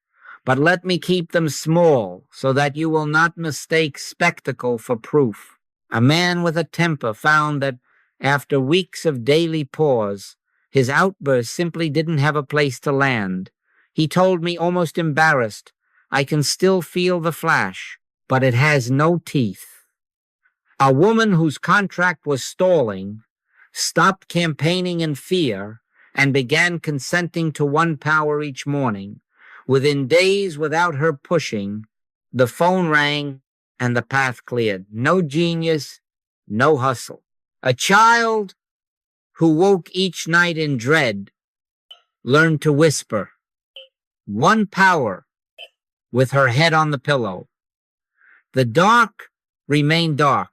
Speaker 1: but let me keep them small so that you will not mistake spectacle for proof. A man with a temper found that after weeks of daily pause, his outburst simply didn't have a place to land. He told me, almost embarrassed, I can still feel the flash, but it has no teeth. A woman whose contract was stalling stopped campaigning in fear and began consenting to one power each morning. Within days, without her pushing, the phone rang and the path cleared. No genius, no hustle. A child who woke each night in dread learned to whisper, one power, with her head on the pillow. The dark remained dark,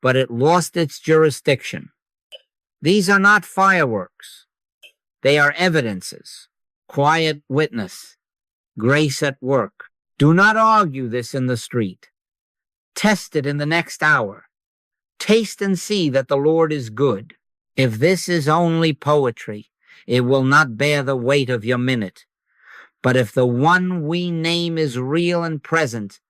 Speaker 1: but it lost its jurisdiction. These are not fireworks. They are evidences, quiet witness, grace at work. Do not argue this in the street. Test it in the next hour. Taste and see that the Lord is good. If this is only poetry, it will not bear the weight of your minute. But if the one we name is real and present,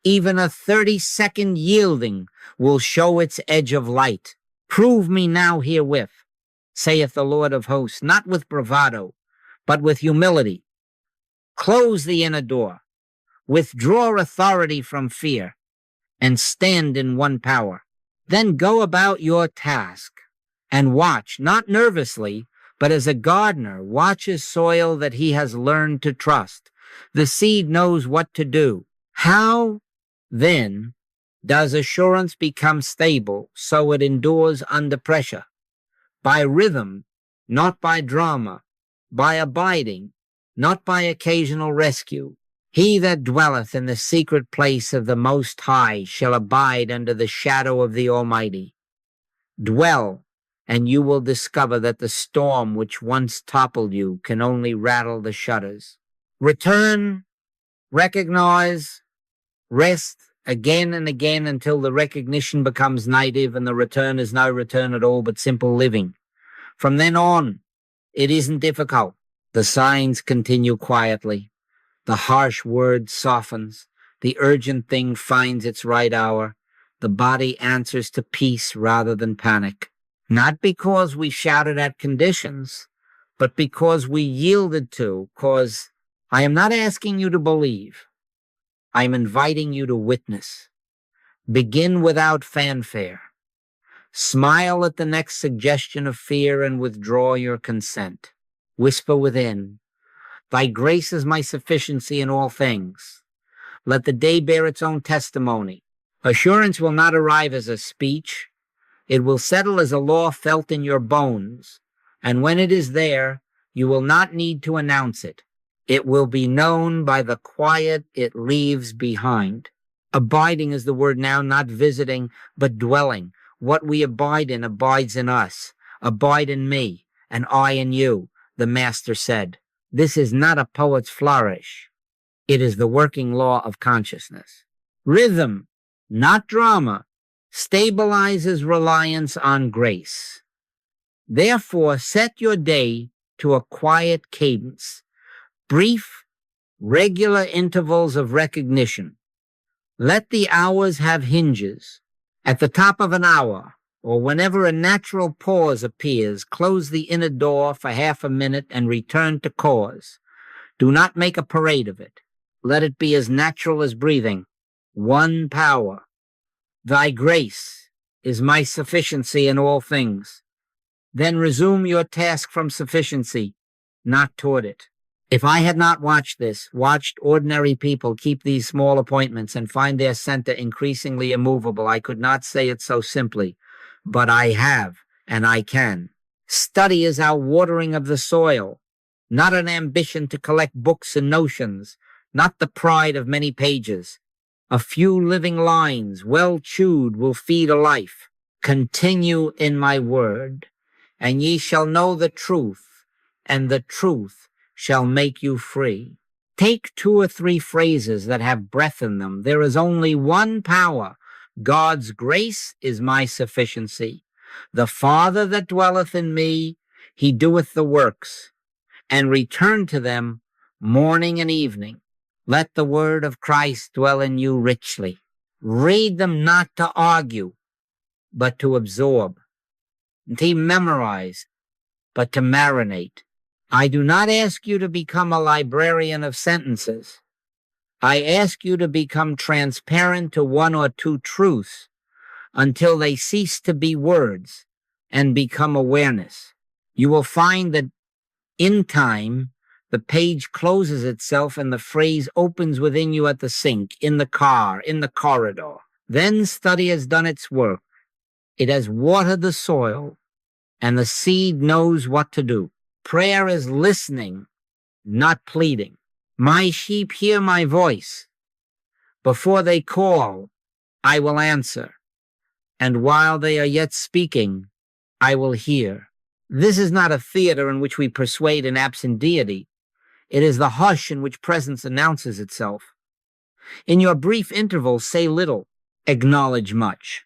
Speaker 1: even a 30-second yielding will show its edge of light. Prove me now herewith, saith the Lord of hosts, not with bravado, but with humility. Close the inner door, withdraw authority from fear, and stand in one power. Then go about your task and watch, not nervously, but as a gardener watches soil that he has learned to trust. The seed knows what to do. How, then, does assurance become stable so it endures under pressure? By rhythm, not by drama, by abiding, not by occasional rescue. He that dwelleth in the secret place of the Most High shall abide under the shadow of the Almighty. Dwell, and you will discover that the storm which once toppled you can only rattle the shutters. Return, recognize, rest again and again until the recognition becomes native and the return is no return at all but simple living. From then on, it isn't difficult. The signs continue quietly. The harsh word softens. The urgent thing finds its right hour. The body answers to peace rather than panic. Not because we shouted at conditions, but because we yielded to, cause I am not asking you to believe. I am inviting you to witness. Begin without fanfare. Smile at the next suggestion of fear and withdraw your consent. Whisper within, thy grace is my sufficiency in all things. Let the day bear its own testimony. Assurance will not arrive as a speech. It will settle as a law felt in your bones. And when it is there, you will not need to announce it. It will be known by the quiet it leaves behind. Abiding is the word now, not visiting, but dwelling. What we abide in abides in us. Abide in me, and I in you, the Master said. This is not a poet's flourish. It is the working law of consciousness. Rhythm, not drama. stabilizes reliance on grace. Therefore, set your day to a quiet cadence, brief, regular intervals of recognition. Let the hours have hinges. At the top of an hour, or whenever a natural pause appears, close the inner door for half a minute and return to cause. Do not make a parade of it. Let it be as natural as breathing. One power. Thy grace is my sufficiency in all things. Then resume your task from sufficiency, not toward it. If I had not watched ordinary people keep these small appointments and find their center increasingly immovable, I could not say it so simply. But I have, and I can. Study is our watering of the soil, not an ambition to collect books and notions, not the pride of many pages. A few living lines, well chewed, will feed a life. Continue in my word, and ye shall know the truth, and the truth shall make you free. Take 2 or 3 phrases that have breath in them. There is only one power. God's grace is my sufficiency. The Father that dwelleth in me, he doeth the works, and return to them morning and evening. Let the word of Christ dwell in you richly. Read them not to argue, but to absorb, and to memorize, but to marinate. I do not ask you to become a librarian of sentences. I ask you to become transparent to 1 or 2 truths until they cease to be words and become awareness. You will find that in time, the page closes itself and the phrase opens within you at the sink, in the car, in the corridor. Then study has done its work. It has watered the soil, and the seed knows what to do. Prayer is listening, not pleading. My sheep hear my voice. Before they call, I will answer. And while they are yet speaking, I will hear. This is not a theater in which we persuade an absent deity. It is the hush in which presence announces itself. In your brief intervals, say little, acknowledge much.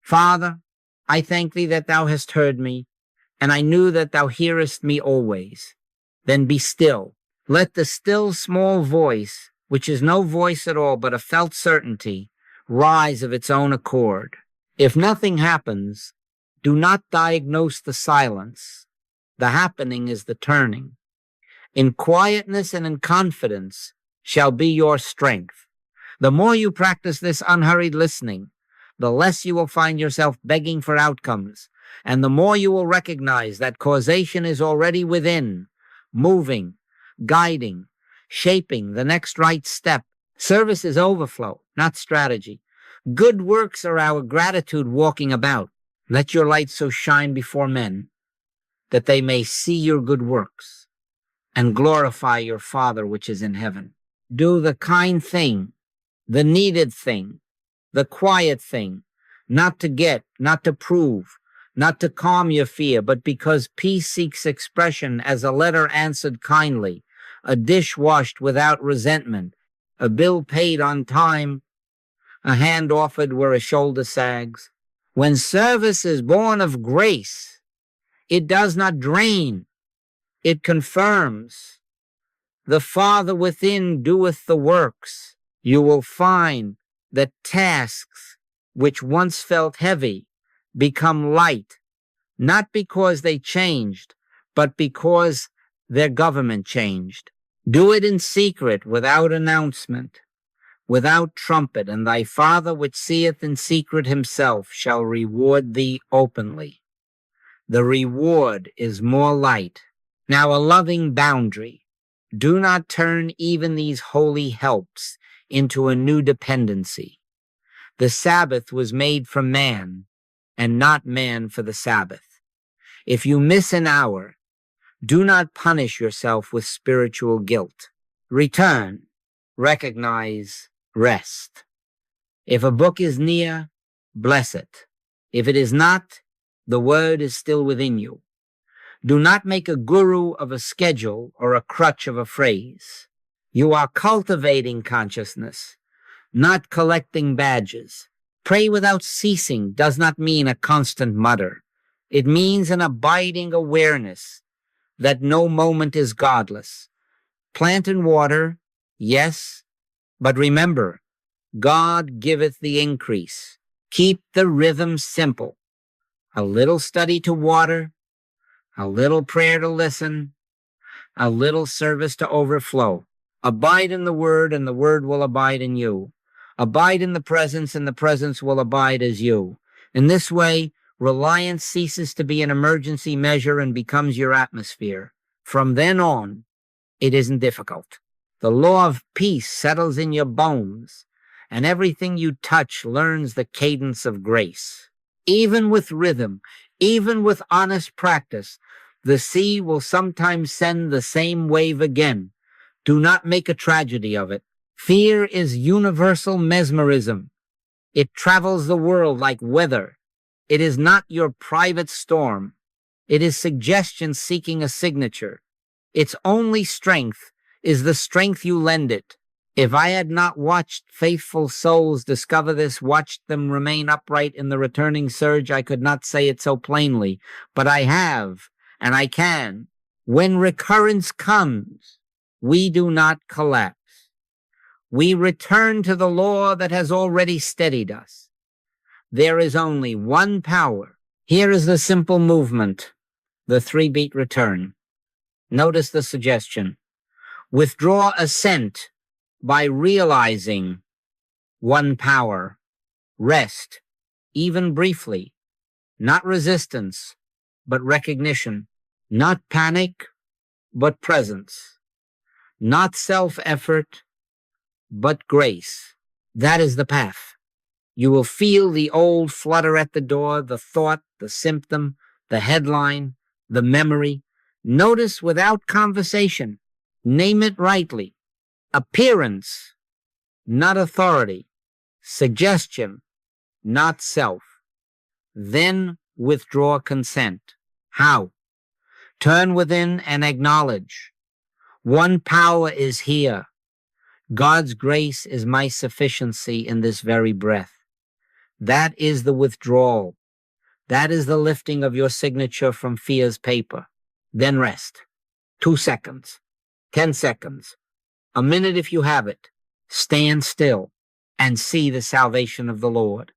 Speaker 1: Father, I thank thee that thou hast heard me, and I knew that thou hearest me always. Then be still. Let the still small voice, which is no voice at all but a felt certainty, rise of its own accord. If nothing happens, do not diagnose the silence. The happening is the turning. In quietness and in confidence shall be your strength. The more you practice this unhurried listening, the less you will find yourself begging for outcomes, and the more you will recognize that causation is already within, moving, guiding, shaping the next right step. Service is overflow, not strategy. Good works are our gratitude walking about. Let your light so shine before men that they may see your good works and glorify your Father which is in heaven. Do the kind thing, the needed thing, the quiet thing, not to get, not to prove, not to calm your fear, but because peace seeks expression as a letter answered kindly, a dish washed without resentment, a bill paid on time, a hand offered where a shoulder sags. When service is born of grace, it does not drain, it confirms. The Father within doeth the works. You will find that tasks which once felt heavy become light, not because they changed, but because their government changed. Do it in secret, without announcement, without trumpet, and thy Father which seeth in secret himself shall reward thee openly. The reward is more light. Now a loving boundary. Do not turn even these holy helps into a new dependency. The Sabbath was made for man, and not man for the Sabbath. If you miss an hour, do not punish yourself with spiritual guilt. Return, recognize, rest. If a book is near, bless it. If it is not, the word is still within you. Do not make a guru of a schedule or a crutch of a phrase. You are cultivating consciousness, not collecting badges. Pray without ceasing does not mean a constant mutter. It means an abiding awareness that no moment is godless. Plant and water, yes, but remember, God giveth the increase. Keep the rhythm simple. A little study to water, a little prayer to listen, a little service to overflow. Abide in the Word, and the Word will abide in you. Abide in the presence, and the presence will abide as you. In this way, reliance ceases to be an emergency measure and becomes your atmosphere. From then on, it isn't difficult. The law of peace settles in your bones, and everything you touch learns the cadence of grace. Even with rhythm, even with honest practice, the sea will sometimes send the same wave again. Do not make a tragedy of it. Fear is universal mesmerism. It travels the world like weather. It is not your private storm. It is suggestion seeking a signature. Its only strength is the strength you lend it. If I had not watched faithful souls discover this, watched them remain upright in the returning surge, I could not say it so plainly. But I have, and I can. When recurrence comes, we do not collapse. We return to the law that has already steadied us. There is only one power. Here is the simple movement, the 3-beat return. Notice the suggestion. Withdraw assent by realizing one power. Rest, even briefly. Not resistance, but recognition. Not panic, but presence. Not self-effort, but grace. That is the path. You will feel the old flutter at the door, the thought, the symptom, the headline, the memory. Notice without conversation. Name it rightly. Appearance, not authority. Suggestion, not self. Then withdraw consent. How? Turn within and acknowledge. One power is here. God's grace is my sufficiency in this very breath. That is the withdrawal. That is the lifting of your signature from fear's paper. Then rest. 2 seconds. 10 seconds. A minute if you have it. Stand still and see the salvation of the Lord.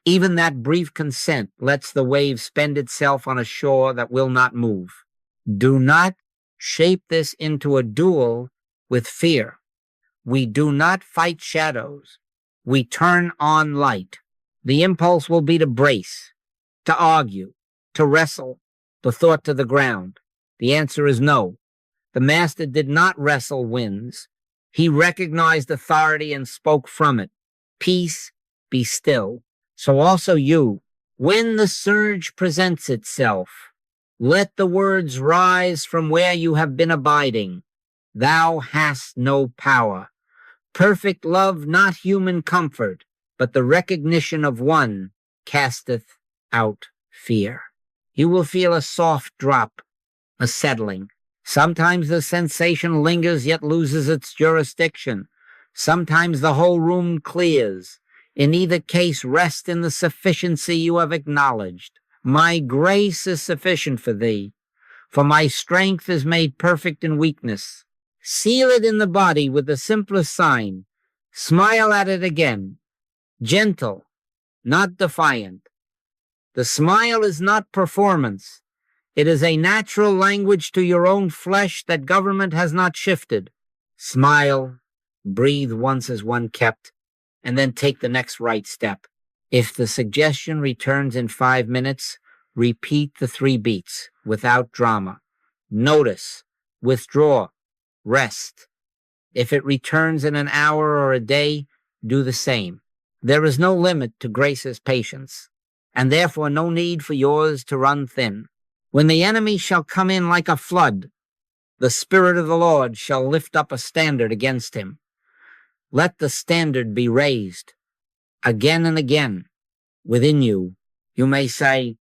Speaker 1: Even that brief consent lets the wave spend itself on a shore that will not move. Do not shape this into a duel with fear. We do not fight shadows. We turn on light. The impulse will be to brace, to argue, to wrestle the thought to the ground. The answer is no. The master did not wrestle winds. He recognized authority and spoke from it. Peace, be still. So also you, when the surge presents itself, let the words rise from where you have been abiding. Thou hast no power. Perfect love, not human comfort, but the recognition of one casteth out fear. You will feel a soft drop, a settling. Sometimes the sensation lingers yet loses its jurisdiction. Sometimes the whole room clears. In either case, rest in the sufficiency you have acknowledged. My grace is sufficient for thee, for my strength is made perfect in weakness. Seal it in the body with the simplest sign. Smile at it again. Gentle, not defiant. The smile is not performance. It is a natural language to your own flesh that government has not shifted. Smile, breathe once as one kept, and then take the next right step. If the suggestion returns in 5 minutes, repeat the 3 beats without drama. Notice, withdraw, rest. If it returns in an hour or a day, do the same. There is no limit to Grace's patience, and therefore no need for yours to run thin. When the enemy shall come in like a flood, the Spirit of the Lord shall lift up a standard against him. Let the standard be raised again and again within you. You may say,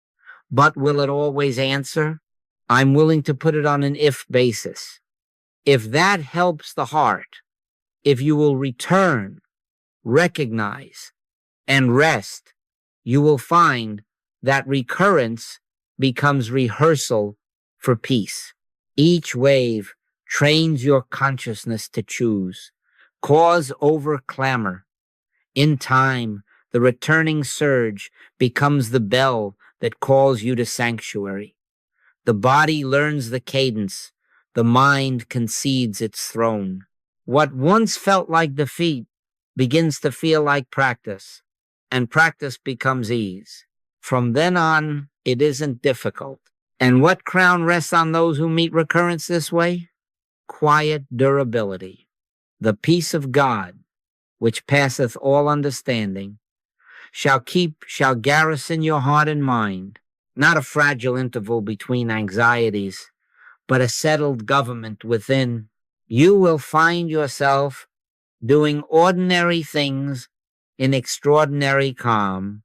Speaker 1: but will it always answer? I'm willing to put it on an if basis. If that helps the heart, if you will return, recognize, and rest, you will find that recurrence becomes rehearsal for peace. Each wave trains your consciousness to choose cause over clamor. In time, the returning surge becomes the bell that calls you to sanctuary. The body learns the cadence. The mind concedes its throne. What once felt like defeat begins to feel like practice, and practice becomes ease. From then on, it isn't difficult. And what crown rests on those who meet recurrence this way? Quiet durability. The peace of God, which passeth all understanding, shall garrison your heart and mind, not a fragile interval between anxieties, but a settled government within. You will find yourself doing ordinary things in extraordinary calm.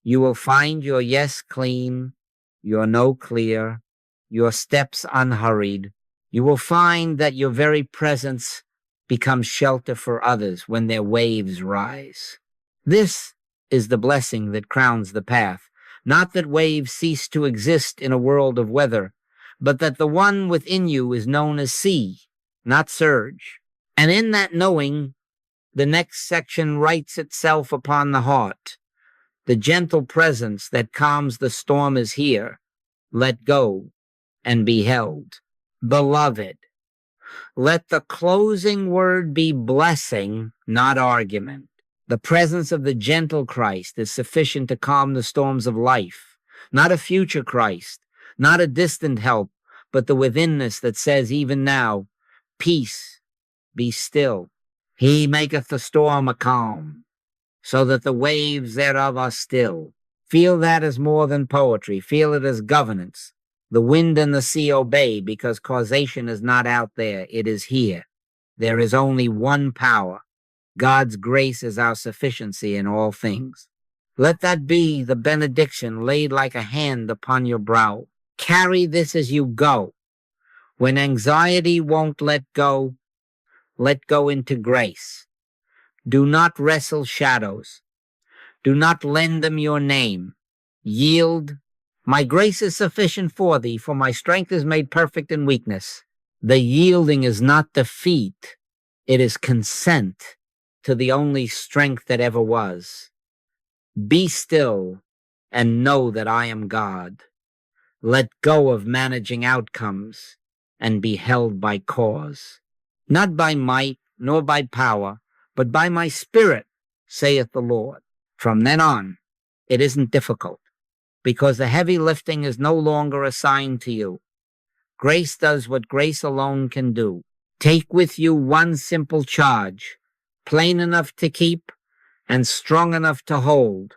Speaker 1: You will find your yes clean, your no clear, your steps unhurried. You will find that your very presence becomes shelter for others when their waves rise. This is the blessing that crowns the path. Not that waves cease to exist in a world of weather, but that the one within you is known as sea, not surge. And in that knowing, the next section writes itself upon the heart. The gentle presence that calms the storm is here. Let go and be held. Beloved, let the closing word be blessing, not argument. The presence of the gentle Christ is sufficient to calm the storms of life, not a future Christ, not a distant help, but the withinness that says even now, peace, be still. He maketh the storm a calm, so that the waves thereof are still. Feel that as more than poetry. Feel it as governance. The wind and the sea obey because causation is not out there. It is here. There is only one power. God's grace is our sufficiency in all things. Let that be the benediction laid like a hand upon your brow. Carry this as you go. When anxiety won't let go into grace. Do not wrestle shadows. Do not lend them your name. Yield. My grace is sufficient for thee, for my strength is made perfect in weakness. The yielding is not defeat. It is consent to the only strength that ever was. Be still and know that I am God. Let go of managing outcomes and be held by cause. Not by might nor by power, but by my spirit, saith the Lord. From then on, it isn't difficult, because the heavy lifting is no longer assigned to you. Grace does what grace alone can do. Take with you one simple charge, plain enough to keep and strong enough to hold.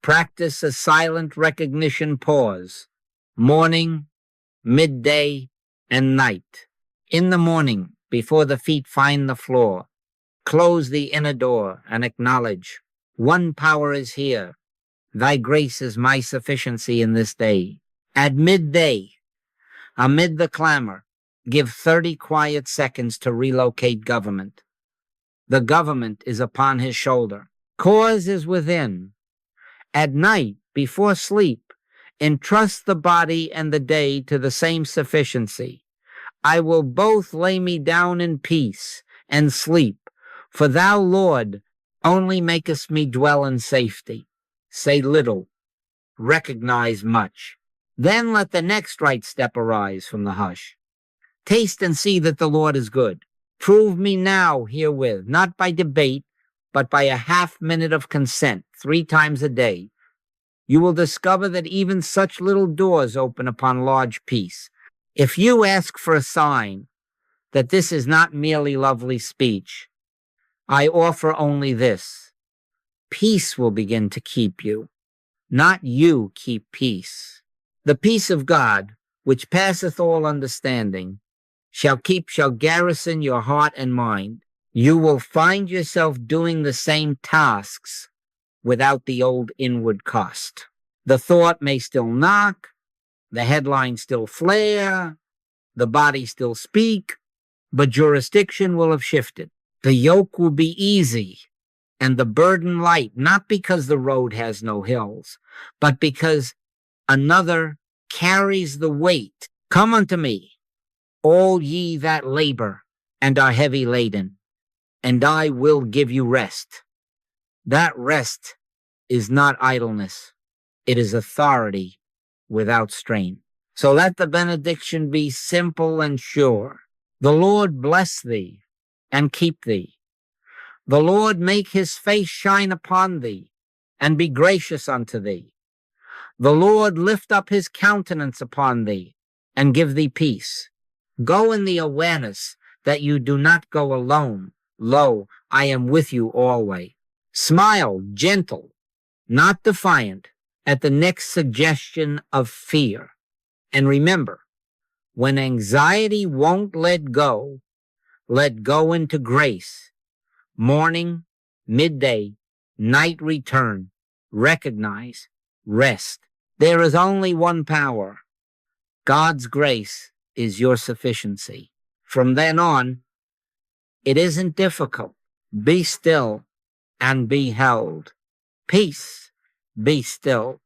Speaker 1: Practice a silent recognition pause, morning, midday, and night. In the morning, before the feet find the floor, close the inner door and acknowledge, one power is here. Thy grace is my sufficiency in this day. At midday, amid the clamor, give 30 quiet seconds to relocate government. The government is upon his shoulder. Cause is within. At night, before sleep, entrust the body and the day to the same sufficiency. I will both lay me down in peace and sleep, for thou, Lord, only makest me dwell in safety. Say little, recognize much. Then let the next right step arise from the hush. Taste and see that the Lord is good. Prove me now herewith, not by debate, but by a half-minute of consent 3 times a day. You will discover that even such little doors open upon large peace. If you ask for a sign that this is not merely lovely speech, I offer only this. Peace will begin to keep you, not you keep peace. The peace of God, which passeth all understanding, shall garrison your heart and mind. You will find yourself doing the same tasks without the old inward cost. The thought may still knock, the headline still flare, the body still speak, but jurisdiction will have shifted. The yoke will be easy, and the burden light, not because the road has no hills, but because another carries the weight. Come unto me, all ye that labor and are heavy laden, and I will give you rest. That rest is not idleness. It is authority without strain. So let the benediction be simple and sure. The Lord bless thee and keep thee. The Lord make his face shine upon thee and be gracious unto thee. The Lord lift up his countenance upon thee and give thee peace. Go in the awareness that you do not go alone. Lo, I am with you always. Smile, gentle, not defiant, at the next suggestion of fear. And remember, when anxiety won't let go into grace. Morning, midday, night return, recognize, rest. There is only one power. God's grace is your sufficiency. From then on, it isn't difficult. Be still and be held. Peace, be still